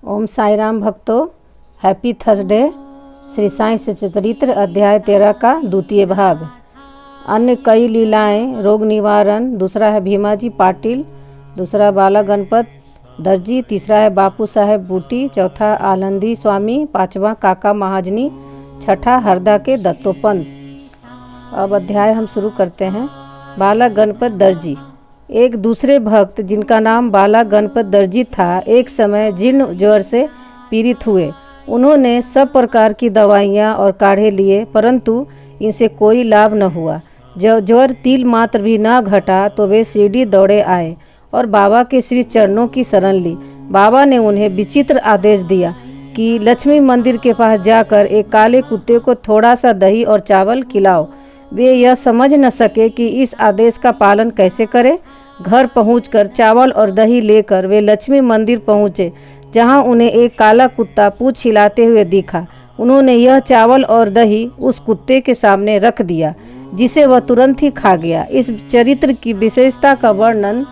ओम साई राम भक्तों, happy Thursday. Shri Sai सच्चरित्र अध्याय 13 का द्वितीय भाग। अन्य कई लीलाएं, रोग निवारण। दूसरा है भीमाजी पाटिल, दूसरा बाला गणपत दर्जी, तीसरा है बापू साहेब बूटी, चौथा आनंदी स्वामी, पांचवा काका महाजनी, छठा हरदा के दत्तोपंत। अब अध्याय हम शुरू करते हैं। बाला गणपत दर्जी। एक दूसरे भक्त जिनका नाम बाला गणपत दर्जी था, एक समय जीर्ण ज्वर से पीड़ित हुए। उन्होंने सब प्रकार की दवाइयाँ और काढ़े लिए, परंतु इनसे कोई लाभ न हुआ। जब ज्वर तिल मात्र भी न घटा तो वे शिरडी दौड़े आए और बाबा के श्री चरणों की शरण ली। बाबा ने उन्हें विचित्र आदेश दिया कि लक्ष्मी मंदिर के पास जाकर एक काले कुत्ते को थोड़ा सा दही और चावल खिलाओ। वे यह समझ न सके कि इस आदेश का पालन कैसे करें। घर पहुंचकर चावल और दही लेकर वे लक्ष्मी मंदिर पहुंचे, जहां उन्हें एक काला कुत्ता पूंछ हिलाते हुए दिखा। उन्होंने यह चावल और दही उस कुत्ते के सामने रख दिया, जिसे वह तुरंत ही खा गया। इस चरित्र की विशेषता का वर्णन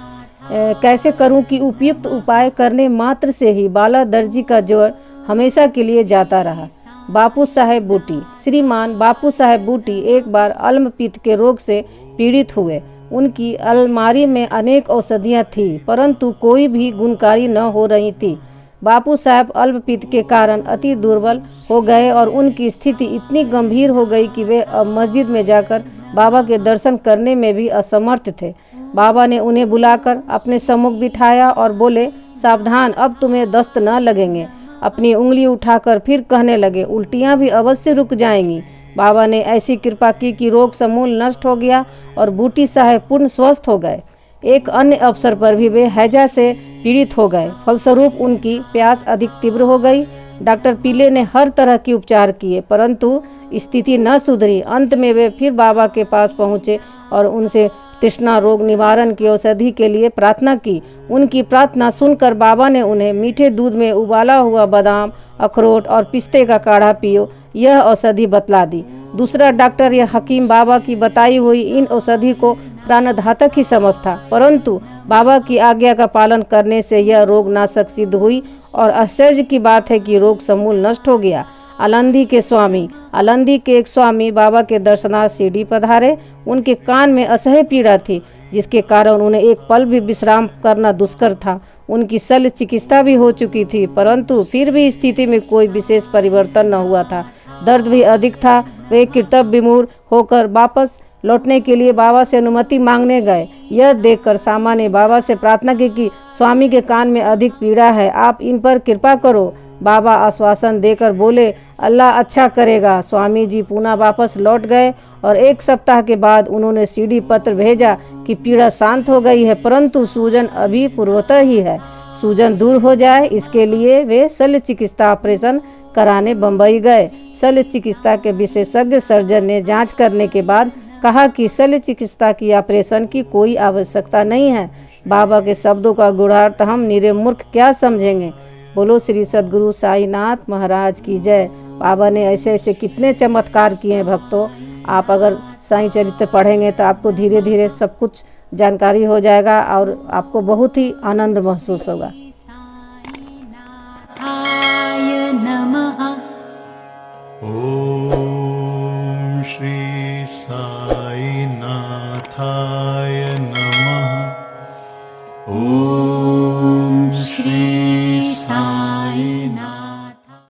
कैसे करूं कि उपयुक्त उपाय करने मात्र से ही बाला दर्जी का ज्वर हमेशा के लिए जाता रहा। बापू साहेब बूटी। श्रीमान बापू साहेब बूटी एक बार अल्मपित्त के रोग से पीड़ित हुए। उनकी अलमारी में अनेक औषधियाँ थीं, परंतु कोई भी गुणकारी न हो रही थी। बापू साहब अल्पपित्त के कारण अति दुर्बल हो गए और उनकी स्थिति इतनी गंभीर हो गई कि वे अब मस्जिद में जाकर बाबा के दर्शन करने में भी असमर्थ थे। बाबा ने उन्हें बुलाकर अपने सम्मुख बिठाया और बोले, सावधान, अब तुम्हें दस्त न लगेंगे। अपनी उंगली उठाकर फिर कहने लगे, उल्टियाँ भी अवश्य रुक जाएंगी। बाबा ने ऐसी कृपा की कि रोग समूल नष्ट हो गया और बूटी साहब पूर्ण स्वस्थ हो गए। एक अन्य अवसर पर भी वे हैजा से पीड़ित हो गए। फलस्वरूप उनकी प्यास अधिक तीव्र हो गई। डॉक्टर पीले ने हर तरह के उपचार किए, परंतु स्थिति न सुधरी। अंत में वे फिर बाबा के पास पहुँचे और उनसे तृष्णा रोग निवारण की औषधि के लिए प्रार्थना की। उनकी प्रार्थना सुनकर बाबा ने उन्हें मीठे दूध में उबाला हुआ बादाम, अखरोट और पिस्ते का काढ़ा पियो, यह औषधि बतला दी। दूसरा डॉक्टर या हकीम बाबा की बताई हुई इन औषधि को प्राणघातक ही समझता, परंतु बाबा की आज्ञा का पालन करने से यह रोग नाशक सिद्ध हुई और आश्चर्य की बात है कि रोग समूल नष्ट हो गया। आलंदी के स्वामी। आलंदी के एक स्वामी बाबा के दर्शनार्थ शिरडी पधारे। उनके कान में असह्य पीड़ा थी, जिसके कारण उन्हें एक पल भी विश्राम करना दुष्कर था। उनकी शल्य चिकित्सा भी हो चुकी थी, परंतु फिर भी स्थिति में कोई विशेष परिवर्तन न हुआ था। दर्द भी अधिक था। वे कर्तव्य विमूढ़ होकर वापस लौटने के लिए बाबा से अनुमति मांगने गए। यह देखकर सामा ने बाबा से प्रार्थना की कि स्वामी के कान में अधिक पीड़ा है, आप इन पर कृपा करो। बाबा आश्वासन देकर बोले, अल्लाह अच्छा करेगा। स्वामी जी पुनः वापस लौट गए और एक सप्ताह के बाद उन्होंने सीढ़ी पत्र भेजा कि पीड़ा शांत हो गई है, परंतु सूजन अभी पूर्वतः ही है। सूजन दूर हो जाए, इसके लिए वे शल्य चिकित्सा ऑपरेशन कराने बम्बई गए। शल्य चिकित्सा के विशेषज्ञ सर्जन ने जांच करने के बाद कहा कि शल्य चिकित्सा की ऑपरेशन की कोई आवश्यकता नहीं है। बाबा के शब्दों का गूढ़ार्थ हम निरे मूर्ख क्या समझेंगे। बोलो श्री सद्गुरु साईनाथ महाराज की जय। बाबा ने ऐसे ऐसे कितने चमत्कार किए हैं भक्तों। आप अगर साईं चरित्र पढ़ेंगे तो आपको धीरे धीरे सब कुछ जानकारी हो जाएगा और आपको बहुत ही आनंद महसूस होगा। ओम श्री साई नाथाय नमः। ओम श्री साई नाथ।